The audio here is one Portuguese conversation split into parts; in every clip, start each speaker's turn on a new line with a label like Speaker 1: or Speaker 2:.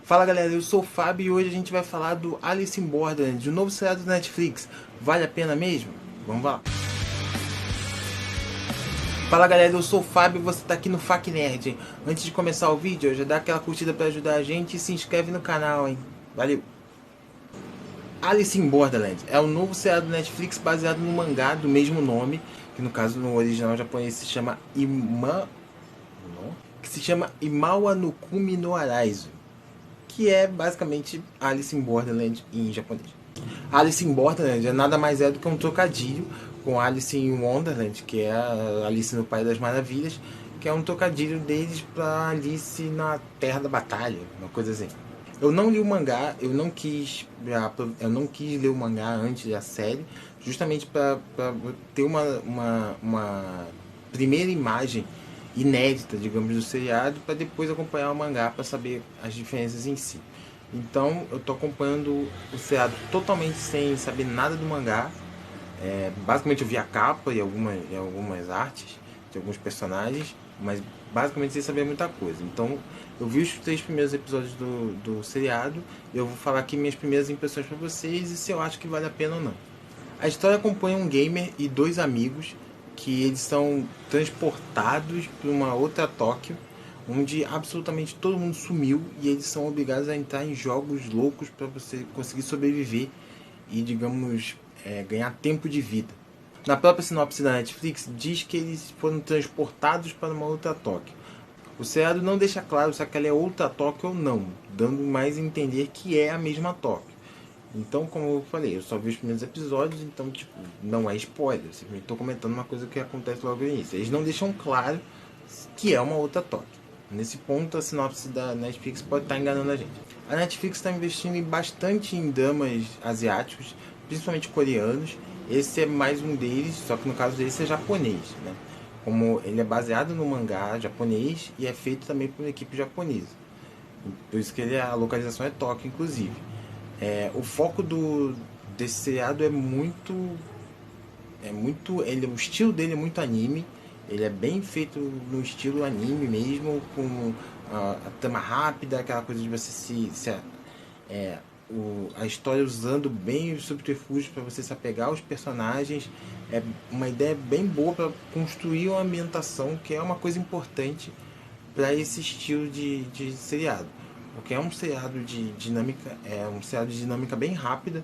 Speaker 1: Fala galera, eu sou o Fábio e hoje a gente vai falar do Alice in Borderland, o novo seriado do Netflix. Vale a pena mesmo? Vamos lá. Fala galera, eu sou o Fábio e você tá aqui no Fac Nerd, hein? Antes de começar o vídeo, já dá aquela curtida pra ajudar a gente e se inscreve no canal, hein? Valeu! Alice in Borderland é um novo seriado do Netflix baseado no mangá do mesmo nome, que no caso no original japonês se chama Imawa no Kumi no Araizu, que é basicamente Alice in Borderland em japonês. Alice in Borderland é nada mais do que um trocadilho com Alice in Wonderland, que é a Alice no País das Maravilhas, que é um trocadilho deles para Alice na Terra da Batalha, uma coisa assim. Eu não li o mangá, eu não quis ler o mangá antes da série, justamente para ter uma primeira imagem inédita, digamos, do seriado, para depois acompanhar o mangá para saber as diferenças em si. Então eu tô acompanhando o seriado totalmente sem saber nada do mangá. Basicamente eu vi a capa e algumas artes de alguns personagens, mas basicamente sem saber muita coisa. Então eu vi os 3 primeiros episódios do seriado e eu vou falar aqui minhas primeiras impressões para vocês e se eu acho que vale a pena ou não. A história acompanha um gamer e 2 amigos que eles são transportados para uma outra Tóquio, onde absolutamente todo mundo sumiu e eles são obrigados a entrar em jogos loucos para você conseguir sobreviver e, digamos, ganhar tempo de vida. Na própria sinopse da Netflix diz que eles foram transportados para uma outra Tóquio. O seriado não deixa claro se aquela é outra Tóquio ou não, dando mais a entender que é a mesma Tóquio. Então, como eu falei, eu só vi os primeiros episódios, então, tipo, não é spoiler. Eu simplesmente estou comentando uma coisa que acontece logo no início. Eles não deixam claro que é uma outra Tóquio. Nesse ponto, a sinopse da Netflix pode estar enganando a gente. A Netflix está investindo bastante em dramas asiáticos, principalmente coreanos. Esse é mais um deles, só que no caso desse é japonês, né? Como ele é baseado no mangá japonês e é feito também por uma equipe japonesa. Por isso que a localização é Tóquio, inclusive. O foco desse seriado o estilo dele é muito anime. Ele é bem feito no estilo anime mesmo, com a trama rápida, aquela coisa de você a história usando bem os subterfúgios para você se apegar aos personagens. É uma ideia bem boa para construir uma ambientação, que é uma coisa importante para esse estilo de seriado. Porque é um seriado de dinâmica bem rápida,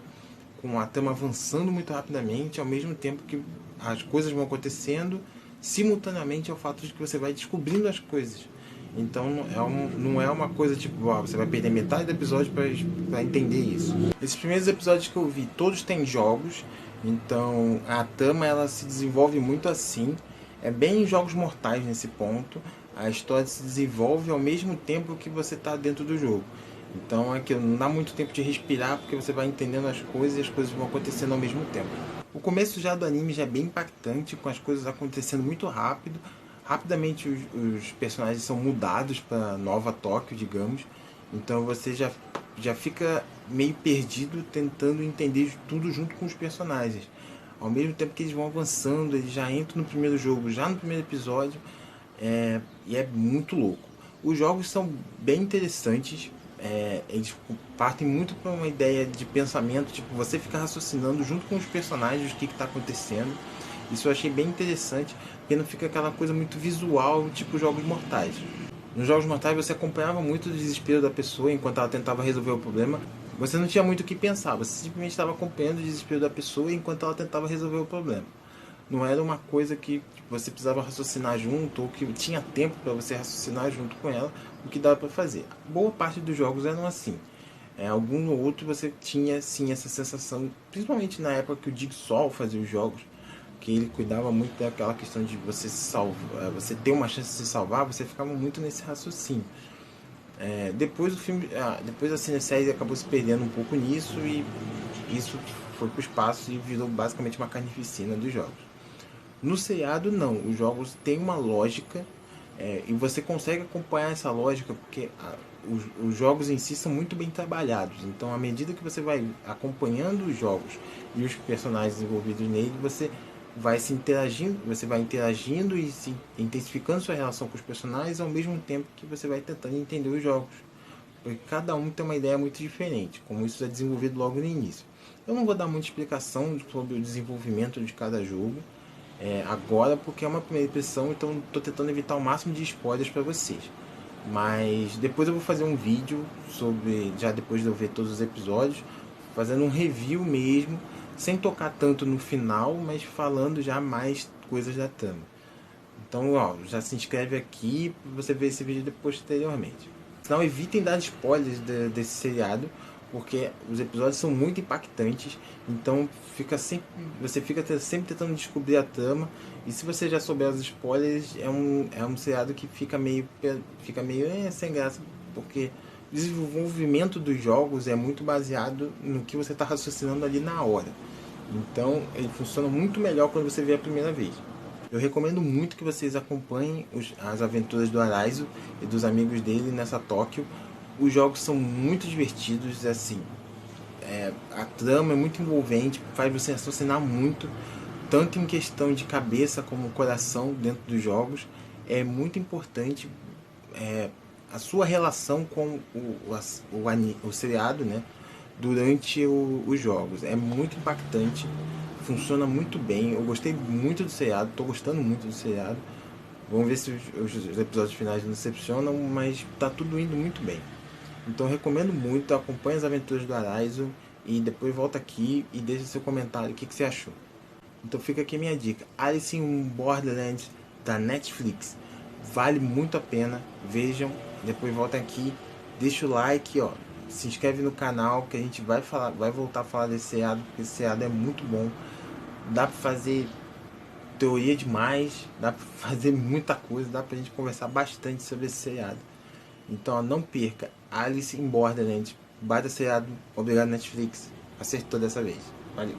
Speaker 1: com a trama avançando muito rapidamente, ao mesmo tempo que as coisas vão acontecendo simultaneamente ao fato de que você vai descobrindo as coisas. Então não é uma coisa tipo, você vai perder metade do episódio para entender isso. Esses primeiros episódios que eu vi, todos têm jogos, então a trama ela se desenvolve muito assim. É bem jogos mortais nesse ponto. A história se desenvolve ao mesmo tempo que você está dentro do jogo. Então não dá muito tempo de respirar, porque você vai entendendo as coisas e as coisas vão acontecendo ao mesmo tempo. O começo já do anime já é bem impactante, com as coisas acontecendo muito rápido. Rapidamente os personagens são mudados para Nova Tóquio, digamos. Então você já fica meio perdido tentando entender tudo junto com os personagens. Ao mesmo tempo que eles vão avançando, eles já entram no primeiro jogo, já no primeiro episódio. E é muito louco. Os jogos são bem interessantes. Eles partem muito para uma ideia de pensamento, tipo, você fica raciocinando junto com os personagens o que está acontecendo. Isso eu achei bem interessante, porque não fica aquela coisa muito visual, tipo Jogos Mortais. Nos Jogos Mortais você acompanhava muito o desespero da pessoa enquanto ela tentava resolver o problema. Você não tinha muito o que pensar, você simplesmente estava acompanhando o desespero da pessoa enquanto ela tentava resolver o problema. Não era uma coisa que você precisava raciocinar junto, ou que tinha tempo para você raciocinar junto com ela, o que dava para fazer. Boa parte dos jogos eram assim. Algum ou outro você tinha sim essa sensação, principalmente na época que o Jigsaw fazia os jogos, que ele cuidava muito daquela questão de você você ter uma chance de se salvar, você ficava muito nesse raciocínio. Depois depois a série acabou se perdendo um pouco nisso e isso foi para o espaço e virou basicamente uma carnificina dos jogos. No seriado não, os jogos têm uma lógica, e você consegue acompanhar essa lógica porque os jogos em si são muito bem trabalhados. Então à medida que você vai acompanhando os jogos e os personagens envolvidos nele, você vai interagindo e se intensificando sua relação com os personagens ao mesmo tempo que você vai tentando entender os jogos. porque cada um tem uma ideia muito diferente, como isso é desenvolvido logo no início. Eu não vou dar muita explicação sobre o desenvolvimento de cada jogo agora, porque é uma primeira impressão, então estou tentando evitar o máximo de spoilers para vocês. Mas depois eu vou fazer um vídeo sobre, já depois de eu ver todos os episódios, fazendo um review mesmo, sem tocar tanto no final, mas falando já mais coisas da trama. Então, ó, já se inscreve aqui para você ver esse vídeo posteriormente. Não evitem dar spoilers desse seriado, porque os episódios são muito impactantes, então você fica sempre tentando descobrir a trama, e se você já souber os spoilers, é um seriado que fica meio sem graça, porque o desenvolvimento dos jogos é muito baseado no que você está raciocinando ali na hora. Então ele funciona muito melhor quando você vê a primeira vez. Eu recomendo muito que vocês acompanhem as aventuras do Araizo e dos amigos dele nessa Tóquio. Os jogos são muito divertidos, assim, a trama é muito envolvente, faz você raciocinar muito, tanto em questão de cabeça como coração dentro dos jogos. É muito importante a sua relação com o seriado, né, durante os jogos. É muito impactante, funciona muito bem. Eu gostei muito do seriado, estou gostando muito do seriado. Vamos ver se os episódios finais não decepcionam, mas tá tudo indo muito bem. Então eu recomendo muito, acompanhe as aventuras do Araizo e depois volta aqui e deixa seu comentário, o que você achou. Então fica aqui minha dica, Alice in Borderland da Netflix, vale muito a pena, vejam, depois volta aqui, deixa o like, ó, se inscreve no canal que a gente vai voltar a falar desse seriado, porque esse seriado é muito bom, dá pra fazer teoria demais, dá pra fazer muita coisa, dá pra gente conversar bastante sobre esse seriado. Então, ó, não perca, Alice in Borderland, baita seriado, obrigado Netflix, acertou dessa vez, valeu.